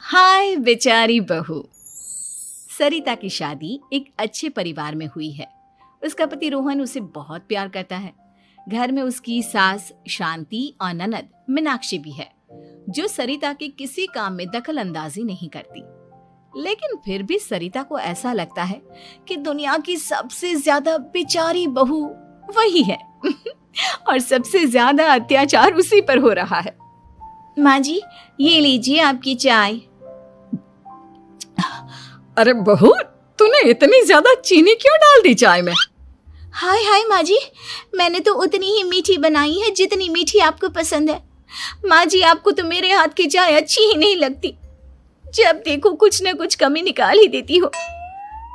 हाय बेचारी बहू। सरिता की शादी एक अच्छे परिवार में हुई है। उसका पति रोहन उसे बहुत प्यार करता है। घर में उसकी सास शांति और ननद मीनाक्षी भी है, जो सरिता के किसी काम में दखल अंदाजी नहीं करती। लेकिन फिर भी सरिता को ऐसा लगता है कि दुनिया की सबसे ज्यादा बेचारी बहू वही है और सबसे ज्यादा अत्याचार उसी पर हो रहा है। माँ जी, ये लीजिए आपकी चाय। अरे बहू, तूने इतनी ज्यादा चीनी क्यों डाल दी चाय में? हाय हाय माँ जी, मैंने तो उतनी ही मीठी बनाई है जितनी मीठी आपको पसंद है। माँ जी, आपको तो मेरे हाथ की चाय अच्छी ही नहीं लगती। जब देखो कुछ न कुछ कमी निकाल ही देती हो।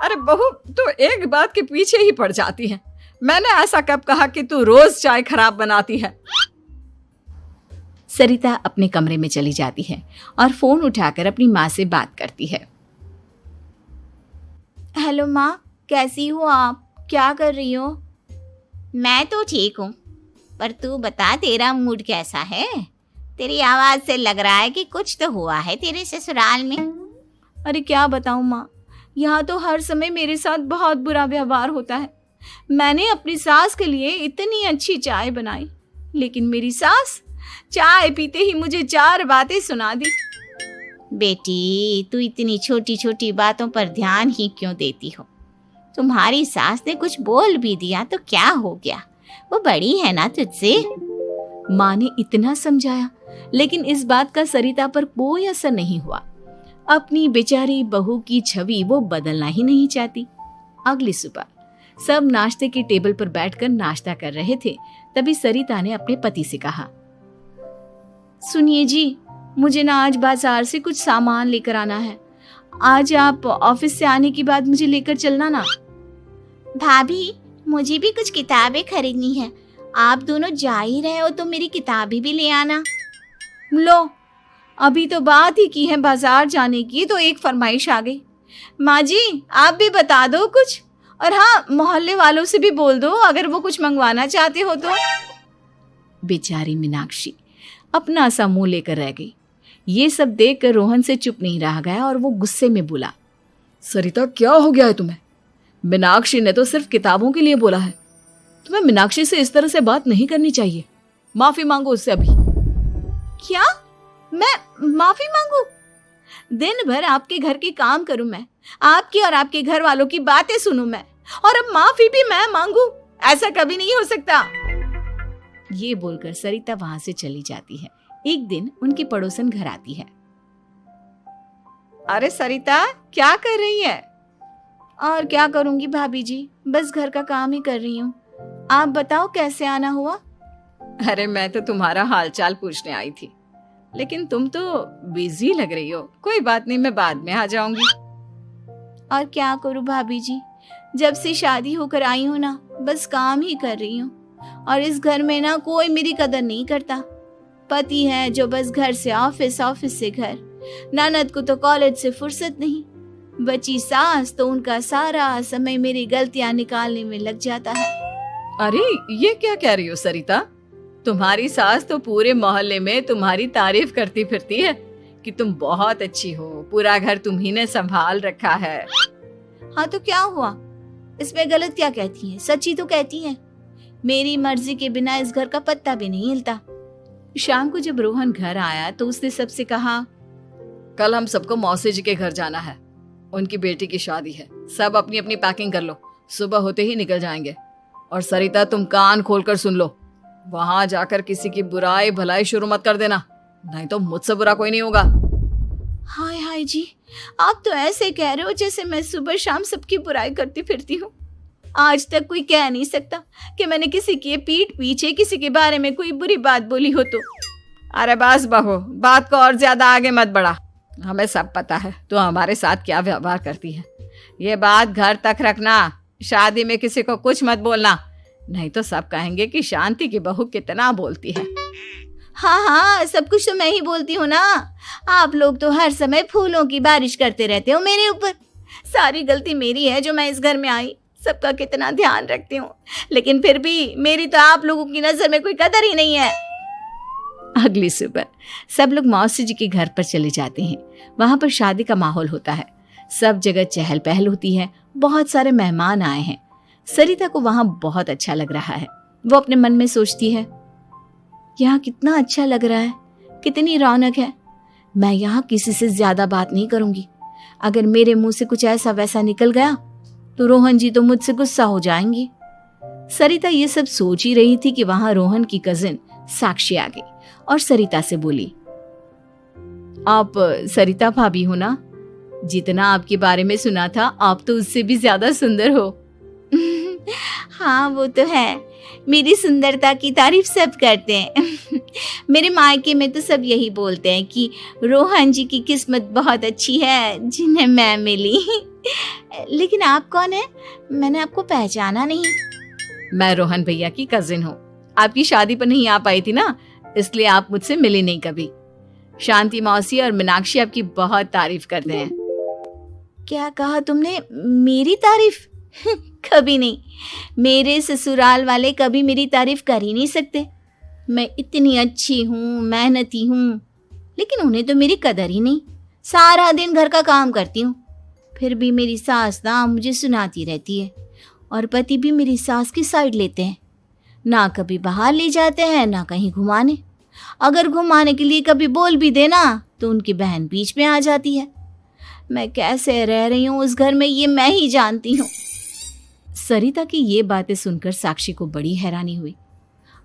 अरे बहू, तू एक बात के पीछे ही पड़ जाती है। मैंने ऐसा कब कहा कि तू रोज चाय खराब बनाती है? सरिता अपने कमरे में चली जाती है और फोन उठाकर अपनी माँ से बात करती है। हेलो माँ, कैसी हो आप? क्या कर रही हो? मैं तो ठीक हूँ, पर तू बता, तेरा मूड कैसा है? तेरी आवाज से लग रहा है कि कुछ तो हुआ है तेरे ससुराल में। अरे क्या बताऊँ माँ, यहाँ तो हर समय मेरे साथ बहुत बुरा व्यवहार होता है। मैंने अपनी सास के लिए इतनी अच्छी चाय बनाई, लेकिन मेरी सास चाय पीते ही मुझे 4 बातें सुना दी। बेटी, तू इतनी छोटी छोटी बातों पर ध्यान ही क्यों देती हो? तुम्हारी सास ने कुछ बोल भी दिया तो क्या हो गया, वो बड़ी है ना तुझसे। माँ ने इतना समझाया, लेकिन इस बात का सरिता पर कोई असर नहीं हुआ। अपनी बेचारी बहू की छवि वो बदलना ही नहीं चाहती। अगली सुबह सब नाश्ते की टेबल पर बैठकर नाश्ता कर रहे थे, तभी सरिता ने अपने पति से कहा, सुनिए जी, मुझे ना आज बाजार से कुछ सामान लेकर आना है। आज आप ऑफिस से आने के बाद मुझे लेकर चलना ना। भाभी, मुझे भी कुछ किताबें खरीदनी है। आप दोनों जा ही रहे हो तो मेरी किताबें भी ले आना। लो, अभी तो बात ही की है बाजार जाने की, तो एक फरमाइश आ गई। माँ जी, आप भी बता दो कुछ, और हाँ, मोहल्ले वालों से भी बोल दो अगर वो कुछ मंगवाना चाहते हो तो। बेचारी मीनाक्षी अपना सा मुंह लेकर रह गई। ये सब देखकर रोहन से चुप नहीं रह गया और वो गुस्से में बोला, सरिता, क्या हो गया है तुम्हें? मीनाक्षी ने तो सिर्फ किताबों के लिए बोला है। तुम्हें मीनाक्षी से इस तरह से बात नहीं करनी चाहिए। माफी मांगो उससे अभी। क्या? मैं माफी मांगू? दिन भर आपके घर के काम करूं मैं, आपकी और आपके घर वालों की बातें सुनूं मैं, और अब माफी भी मैं मांगू? ऐसा कभी नहीं हो सकता। ये बोलकर सरिता वहां से चली जाती है। एक दिन उनकी पड़ोसन घर आती है। अरे सरिता, क्या कर रही है? और क्या करूंगी भाभी जी, बस घर का काम ही कर रही हूँ। आप बताओ कैसे आना हुआ? अरे मैं तो तुम्हारा हालचाल पूछने आई थी, लेकिन तुम तो बिजी लग रही हो। कोई बात नहीं, मैं बाद में आ जाऊंगी। और क्या करूं भाभी जी, जब से शादी होकर आई हूँ ना, बस काम ही कर रही हूँ। और इस घर में ना कोई मेरी कदर नहीं करता। पति है जो बस घर से ऑफिस, ऑफिस से घर। ननद को तो कॉलेज से फुर्सत नहीं। बची सास तो उनका सारा समय मेरी गलतियां निकालने में लग जाता है। अरे ये क्या कह रही हो सरिता? तुम्हारी सास तो पूरे मोहल्ले में तुम्हारी तारीफ करती फिरती है कि तुम बहुत अच्छी हो, पूरा घर तुम्ही ने संभाल रखा है। हाँ तो क्या हुआ, इसमें गलत क्या कहती हैं? सच्ची तो कहती हैं। मेरी मर्जी के बिना इस घर का पत्ता भी नहीं हिलता। शाम को जब रोहन घर आया तो उसने सबसे कहा, कल हम सबको मौसी जी के घर जाना है। उनकी बेटी की शादी है। सब अपनी अपनी पैकिंग कर लो, सुबह होते ही निकल जाएंगे। और सरिता, तुम कान खोलकर सुन लो, वहां जाकर किसी की बुराई भलाई शुरू मत कर देना, नहीं तो मुझसे बुरा कोई नहीं होगा। हाय हाय जी, आप तो ऐसे कह रहे हो जैसे मैं सुबह शाम सबकी बुराई करती फिरती हूँ। आज तक कोई कह नहीं सकता कि मैंने किसी की पीठ पीछे किसी के बारे में कोई बुरी बात बोली हो तो। अरे बस बहू, बात को और ज्यादा आगे मत बढ़ा। हमें सब पता है तो हमारे साथ क्या व्यवहार करती है। ये बात घर तक रखना, शादी में किसी को कुछ मत बोलना, नहीं तो सब कहेंगे कि शांति की बहू कितना बोलती है। हाँ हाँ, सब कुछ तो मैं ही बोलती हूँ ना। आप लोग तो हर समय फूलों की बारिश करते रहते हो मेरे ऊपर। सारी गलती मेरी है जो मैं इस घर में आई। सबका कितना ध्यान रखती हूँ, लेकिन फिर भी मेरी तो आप लोगों की नजर में कोई कदर ही नहीं है। अगली सुबह सब लोग मौसी जी के घर पर चले जाते हैं। वहां पर शादी का माहौल होता है, सब जगह चहल पहल होती है, बहुत सारे मेहमान आए हैं। सरिता को वहां बहुत अच्छा लग रहा है। वो अपने मन में सोचती है, यहाँ कितना अच्छा लग रहा है, कितनी रौनक है। मैं यहाँ किसी से ज्यादा बात नहीं करूंगी। अगर मेरे मुंह से कुछ ऐसा वैसा निकल गया तो रोहन जी तो मुझसे गुस्सा हो जाएंगी। सरिता ये सब सोच ही रही थी कि वहां रोहन की कजिन साक्षी आ गई और सरिता से बोली, आप सरिता भाभी हो ना? जितना आपके बारे में सुना था आप तो उससे भी ज्यादा सुंदर हो। हाँ वो तो है, मेरी सुंदरता की तारीफ सब करते हैं। मेरे मायके में तो सब यही बोलते हैं कि रोहन जी की किस्मत बहुत अच्छी है जिन्हें मैं मिली। लेकिन आप कौन है? मैंने आपको पहचाना नहीं। मैं रोहन भैया की कजिन हूँ। आपकी शादी पर नहीं आ पाई थी ना, इसलिए आप मुझसे मिली नहीं कभी। शांति मौसी और मीनाक्षी आपकी बहुत तारीफ करते हैं। क्या कहा तुमने? मेरी तारीफ? कभी नहीं। मेरे ससुराल वाले कभी मेरी तारीफ कर ही नहीं सकते। मैं इतनी अच्छी हूँ, मेहनती हूँ, लेकिन उन्हें तो मेरी कदर ही नहीं। सारा दिन घर का काम करती हूँ, फिर भी मेरी सास ना मुझे सुनाती रहती है और पति भी मेरी सास की साइड लेते हैं। ना कभी बाहर ले जाते हैं ना कहीं घुमाने। अगर घुमाने के लिए कभी बोल भी देना तो उनकी बहन बीच में आ जाती है। मैं कैसे रह रही हूँ उस घर में ये मैं ही जानती हूँ। सरिता की ये बातें सुनकर साक्षी को बड़ी हैरानी हुई।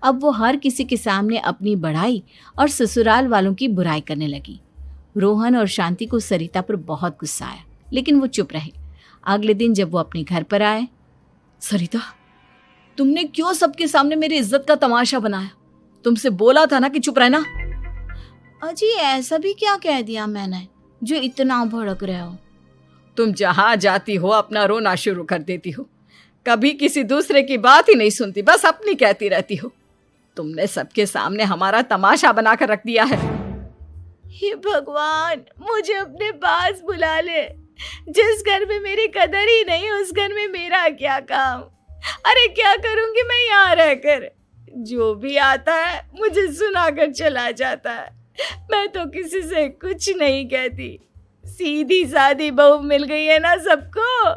अब वो हर किसी के सामने अपनी बढ़ाई और ससुराल वालों की बुराई करने लगी। रोहन और शांति को सरिता पर बहुत गुस्सा आया, लेकिन वो चुप रहे। अगले दिन जब वो अपने घर पर आए, सरिता, तुमने क्यों सबके सामने मेरी इज्जत का तमाशा बनाया? तुमसे बोला था ना कि चुप रहना। अजी ऐसा भी क्या कह दिया मैंने जो इतना भड़क रहे हो? तुम जहां जाती हो अपना रोना शुरू कर देती हो, कभी किसी दूसरे की बात ही नहीं सुनती, बस अपनी कहती रहती हो। तुमने सबके सामने हमारा तमाशा बनाकर रख दिया है। हे भगवान, मुझे अपने पास बुला ले। जिस घर में मेरी कदर ही नहीं उस घर में मेरा क्या काम? अरे क्या करूंगी मैं यहाँ रहकर? जो भी आता है मुझे सुनाकर चला जाता है। मैं तो किसी से कुछ नहीं कहती। सीधी सादी बहू मिल गई है ना सबको,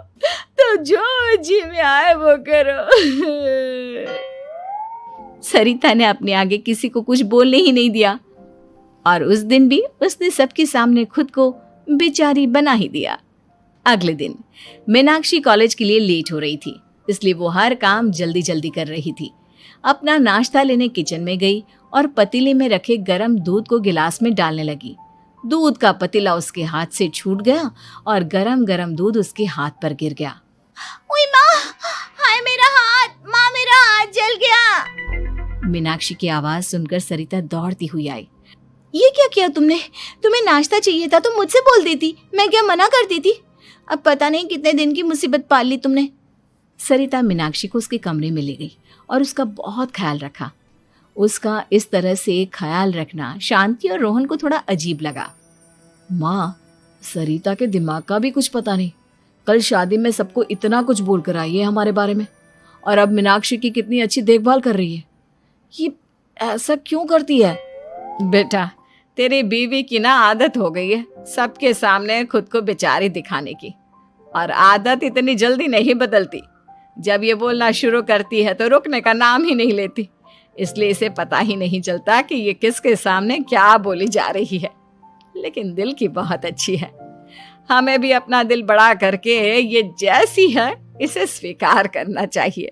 तो जो जी में आए वो करो। सरिता ने अपने आगे किसी को कुछ बोलने ही नहीं दिया और उस दिन भी उसने सबके सामने खुद को बेचारी बना ही दिया। अगले दिन मीनाक्षी कॉलेज के लिए लेट हो रही थी, इसलिए वो हर काम जल्दी जल्दी कर रही थी। अपना नाश्ता लेने किचन में गई और पतीले में रखे गरम दूध को गिलास में डालने लगी। दूध का पतीला उसके हाथ से छूट गया और गरम गरम दूध उसके हाथ पर गिर गया। ओए माँ, हाय मेरा हाथ, माँ मेरा हाथ जल गया। मीनाक्षी की आवाज सुनकर सरिता दौड़ती हुई आई। ये क्या किया तुमने? तुम्हें नाश्ता चाहिए था तो मुझसे बोल देती, मैं क्या मना करती थी? अब पता नहीं कितने दिन की मुसीबत पाल ली तुमने। सरिता मीनाक्षी को उसके कमरे में ले गई और उसका बहुत ख्याल रखा। उसका इस तरह से ख्याल रखना शांति और रोहन को थोड़ा अजीब लगा। माँ, सरिता के दिमाग का भी कुछ पता नहीं। कल शादी में सबको इतना कुछ बोल कर आई है हमारे बारे में, और अब मीनाक्षी की कितनी अच्छी देखभाल कर रही है। ये ऐसा क्यों करती है? बेटा, तेरी बीवी की ना आदत हो गई है सबके सामने खुद को बेचारी दिखाने की, और आदत इतनी जल्दी नहीं बदलती। जब ये बोलना शुरू करती है तो रुकने का नाम ही नहीं लेती, इसलिए इसे पता ही नहीं चलता कि ये किसके सामने क्या बोली जा रही है। लेकिन दिल की बहुत अच्छी है। हमें भी अपना दिल बड़ा करके ये जैसी है इसे स्वीकार करना चाहिए।